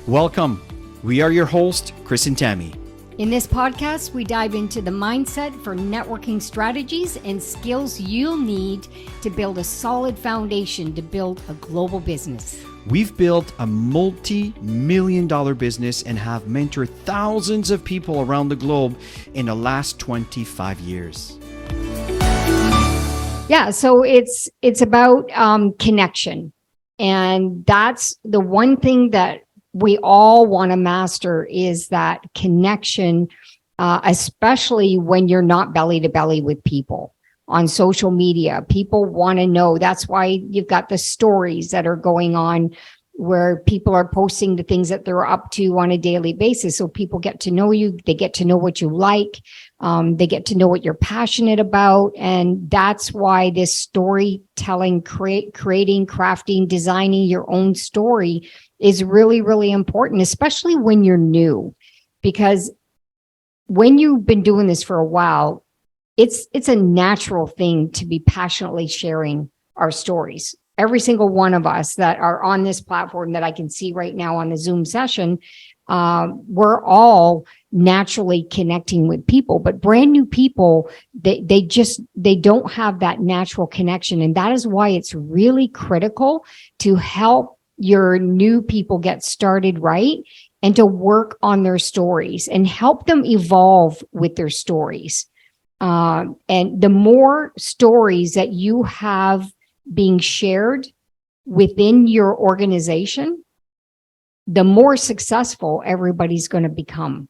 Welcome. We are your hosts, Chris and Tammy. In this podcast, we dive into the mindset for networking strategies and skills you'll need to build a solid foundation to build a global business. We've built a multi-million-dollar business and have mentored thousands of people around the globe in the last 25 years. Yeah, so it's about connection. And that's the one thing that we all want to master is that connection, especially when you're not belly to belly with people on social media. People want to know. That's why you've got the stories that are going on where people are posting the things that they're up to on a daily basis. So people get to know you. They get to know what you like. They get to know what you're passionate about. And that's why this storytelling, creating, crafting, designing your own story is really, really important, especially when you're new, because when you've been doing this for a while, it's a natural thing to be passionately sharing our stories. Every single one of us that are on this platform that I can see right now on the Zoom session, we're all naturally connecting with people, but brand new people, they don't have that natural connection. And that is why it's really critical to help your new people get started right and to work on their stories and help them evolve with their stories. And the more stories that you have being shared within your organization, the more successful everybody's going to become,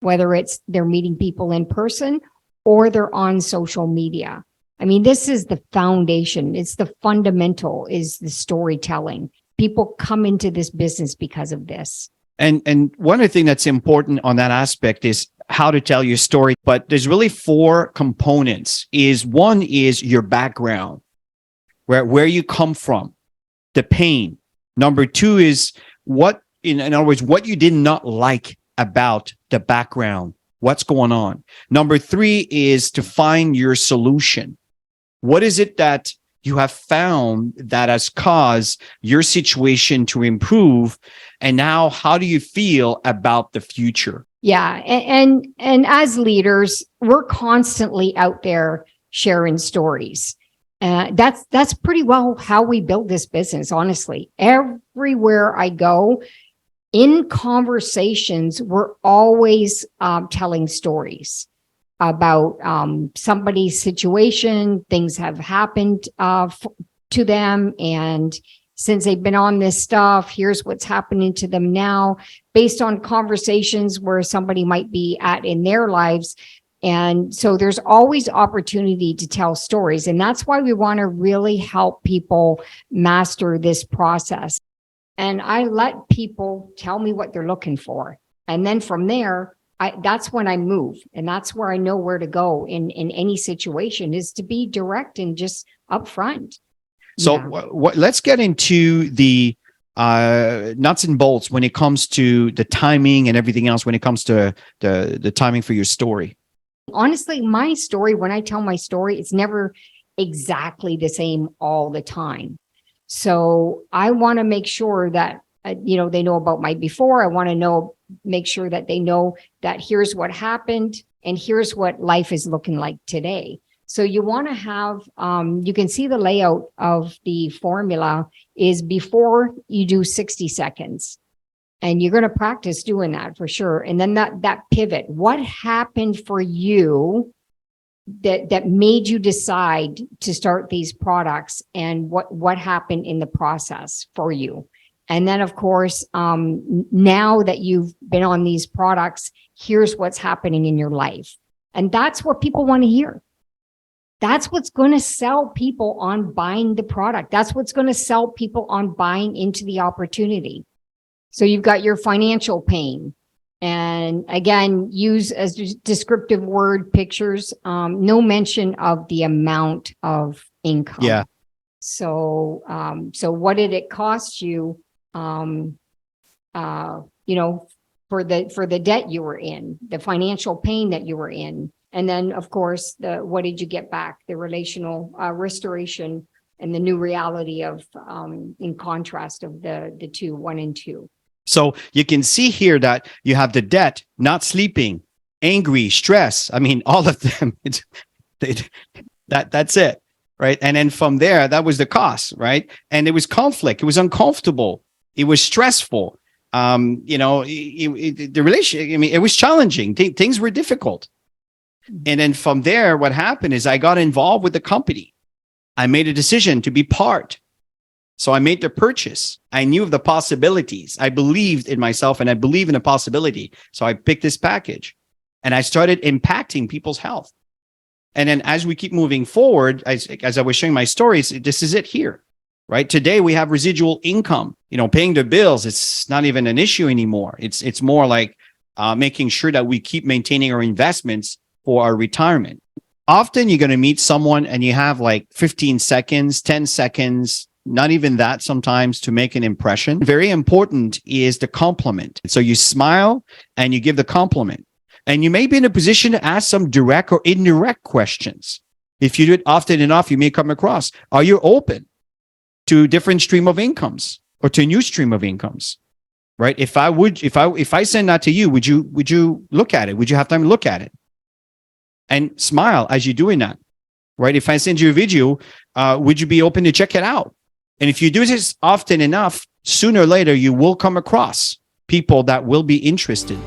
whether it's they're meeting people in person or they're on social media. I mean, this is the foundation. It's the fundamental is the storytelling. People come into this business because of this. And one of the things that's important on that aspect is how to tell your story. But there's really four components. One is your background, where you come from, the pain. Number two is in other words, what you did not like about the background, what's going on. Number three is to find your solution. What is it that you have found that has caused your situation to improve? And now how do you feel about the future? Yeah. And as leaders, we're constantly out there sharing stories. That's pretty well how we build this business, honestly. Everywhere I go, in conversations, we're always telling stories about somebody's situation. Things have happened to them. And since they've been on this stuff, here's what's happening to them now, based on conversations where somebody might be at in their lives. And so there's always opportunity to tell stories. And that's why we want to really help people master this process. And I let people tell me what they're looking for. And then from there, that's when I move. And that's where I know where to go in any situation, is to be direct and just upfront. So Yeah. Let's get into the nuts and bolts when it comes to the timing and everything else, when it comes to the timing for your story. Honestly, my story, when I tell my story, it's never exactly the same all the time. So I want to make sure that, they know about my before. I want to make sure that they know that here's what happened and here's what life is looking like today. So you want to have, you can see the layout of the formula is before you do 60 seconds. And you're going to practice doing that for sure. And then that pivot, what happened for you that made you decide to start these products, and what happened in the process for you? And then, of course, now that you've been on these products, here's what's happening in your life. And that's what people want to hear. That's what's going to sell people on buying the product. That's what's going to sell people on buying into the opportunity. So you've got your financial pain. And again, use as descriptive word pictures, no mention of the amount of income. Yeah. So what did it cost you, for the debt you were in, the financial pain that you were in? And then, of course, what did you get back? The relational restoration and the new reality of, in contrast of the two, 1 and 2. So you can see here that you have the debt, not sleeping, angry, stress. I mean, all of them. That's it, right? And then from there, that was the cost, right? And it was conflict. It was uncomfortable. It was stressful. The relationship. I mean, it was challenging. Things were difficult. And then from there, what happened is I got involved with the company. I made a decision to be part. So I made the purchase. I knew of the possibilities. I believed in myself and I believe in the possibility. So I picked this package and I started impacting people's health. And then as we keep moving forward, as I was sharing my stories, this is it here, right? Today we have residual income, paying the bills. It's not even an issue anymore. It's more like making sure that we keep maintaining our investments for our retirement. Often you're going to meet someone and you have like 15 seconds, 10 seconds, not even that sometimes to make an impression. Very important is the compliment. So you smile and you give the compliment. And you may be in a position to ask some direct or indirect questions. If you do it often enough, you may come across, are you open to different stream of incomes or to a new stream of incomes? Right? If I send that to you, would you look at it? Would you have time to look at it? And smile as you're doing that. Right? If I send you a video, would you be open to check it out? And if you do this often enough, sooner or later, you will come across people that will be interested.